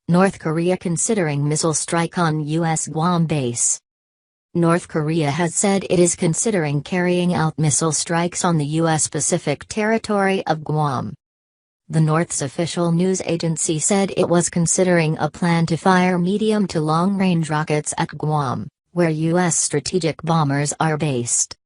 North Korea considering missile strike on US Guam base. North Korea has said it is considering carrying out missile strikes on the U.S. Pacific territory of Guam. The North's official news agency said it was considering a plan to fire medium to long-range rockets at Guam, where U.S. strategic bombers are based.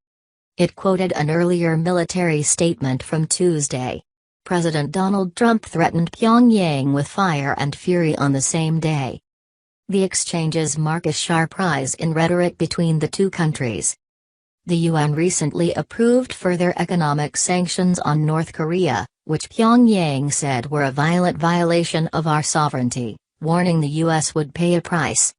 It quoted an earlier military statement from Tuesday. President Donald Trump threatened Pyongyang with fire and fury on the same day. The exchanges mark a sharp rise in rhetoric between the two countries. The UN recently approved further economic sanctions on North Korea, which Pyongyang said were a violent violation of our sovereignty, warning the US would pay a price.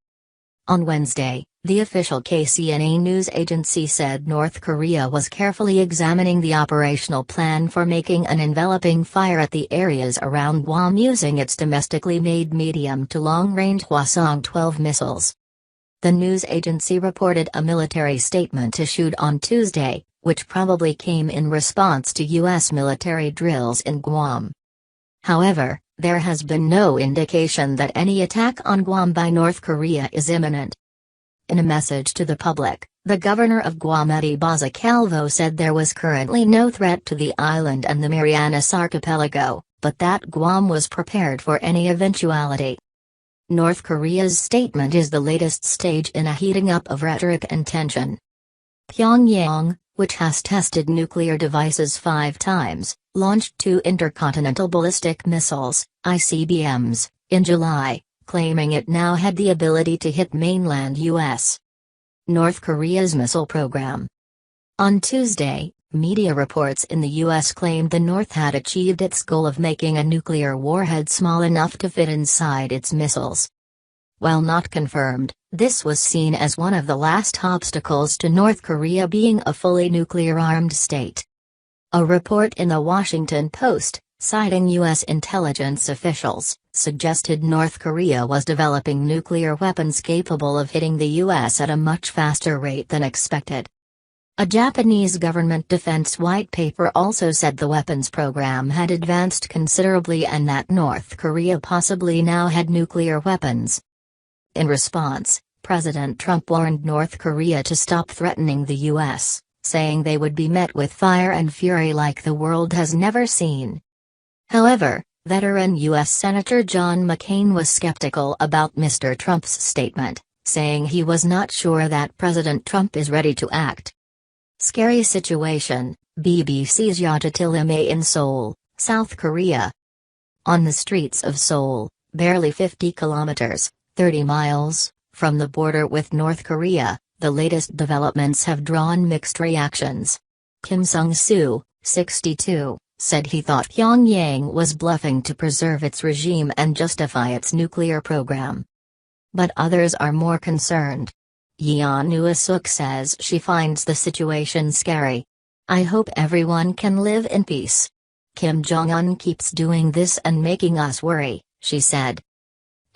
On Wednesday, the official KCNA news agency said North Korea was carefully examining the operational plan for making an enveloping fire at the areas around Guam using its domestically made medium to long-range Hwasong-12 missiles. The news agency reported a military statement issued on Tuesday, which probably came in response to U.S. military drills in Guam. However, there has been no indication that any attack on Guam by North Korea is imminent. In a message to the public, the governor of Guam Eddie Calvo said there was currently no threat to the island and the Marianas Archipelago, but that Guam was prepared for any eventuality. North Korea's statement is the latest stage in a heating up of rhetoric and tension. Pyongyang, which has tested nuclear devices 5 times, launched 2 intercontinental ballistic missiles, ICBMs, in July, claiming it now had the ability to hit mainland U.S. North Korea's missile program. On Tuesday, media reports in the U.S. claimed the North had achieved its goal of making a nuclear warhead small enough to fit inside its missiles. While not confirmed, this was seen as one of the last obstacles to North Korea being a fully nuclear-armed state. A report in the Washington Post, citing U.S. intelligence officials, suggested North Korea was developing nuclear weapons capable of hitting the U.S. at a much faster rate than expected. A Japanese government defense white paper also said the weapons program had advanced considerably and that North Korea possibly now had nuclear weapons. In response, President Trump warned North Korea to stop threatening the U.S., saying they would be met with fire and fury like the world has never seen. However, veteran U.S. Senator John McCain was skeptical about Mr. Trump's statement, saying he was not sure that President Trump is ready to act. Scary situation, BBC's Yajatil in Seoul, South Korea. On the streets of Seoul, barely 50 kilometers, 30 miles, from the border with North Korea, the latest developments have drawn mixed reactions. Kim Sung-soo, 62, said he thought Pyongyang was bluffing to preserve its regime and justify its nuclear program. But others are more concerned. Yeon Nua-suk says she finds the situation scary. I hope everyone can live in peace. Kim Jong-un keeps doing this and making us worry, she said.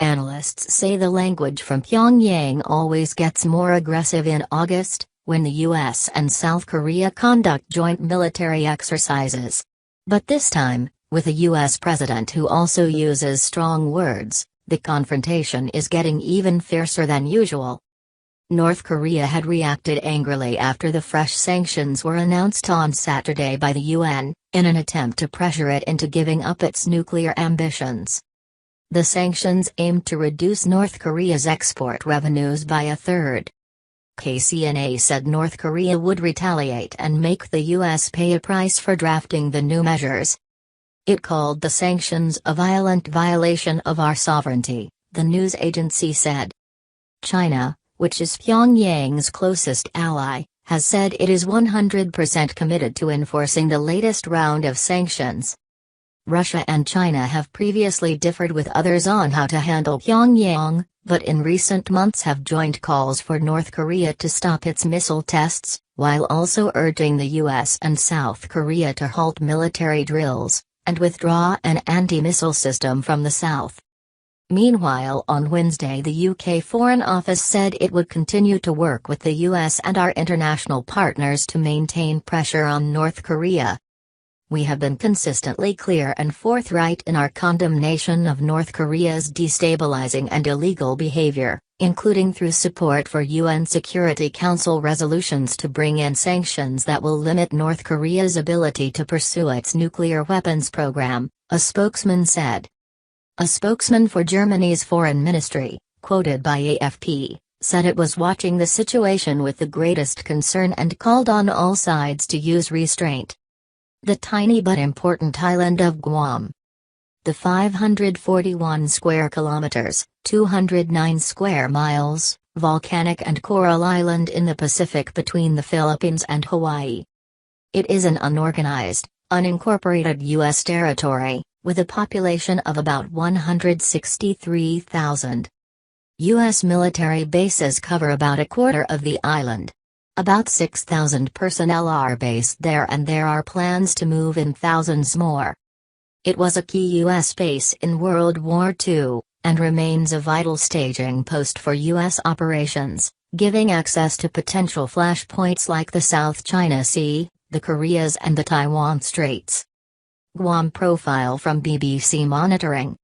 Analysts say the language from Pyongyang always gets more aggressive in August, when the US and South Korea conduct joint military exercises. But this time, with a US president who also uses strong words, the confrontation is getting even fiercer than usual. North Korea had reacted angrily after the fresh sanctions were announced on Saturday by the UN, in an attempt to pressure it into giving up its nuclear ambitions. The sanctions aimed to reduce North Korea's export revenues by a third. KCNA said North Korea would retaliate and make the U.S. pay a price for drafting the new measures. It called the sanctions a violent violation of our sovereignty, the news agency said. China, which is Pyongyang's closest ally, has said it is 100% committed to enforcing the latest round of sanctions. Russia and China have previously differed with others on how to handle Pyongyang, but in recent months have joined calls for North Korea to stop its missile tests, while also urging the US and South Korea to halt military drills, and withdraw an anti-missile system from the South. Meanwhile, on Wednesday the UK Foreign Office said it would continue to work with the US and our international partners to maintain pressure on North Korea. we have been consistently clear and forthright in our condemnation of North Korea's destabilizing and illegal behavior, including through support for UN Security Council resolutions to bring in sanctions that will limit North Korea's ability to pursue its nuclear weapons program, a spokesman said. A spokesman for Germany's foreign ministry, quoted by AFP, said it was watching the situation with the greatest concern and called on all sides to use restraint. The tiny but important island of Guam. The 541 square kilometers, 209 square miles, volcanic and coral island in the Pacific between the Philippines and Hawaii. It is an unorganized, unincorporated U.S. territory, with a population of about 163,000. U.S. military bases cover about a quarter of the island. About 6,000 personnel are based there and there are plans to move in thousands more. It was a key U.S. base in World War II, and remains a vital staging post for U.S. operations, giving access to potential flashpoints like the South China Sea, the Koreas and the Taiwan Straits. Guam profile from BBC Monitoring.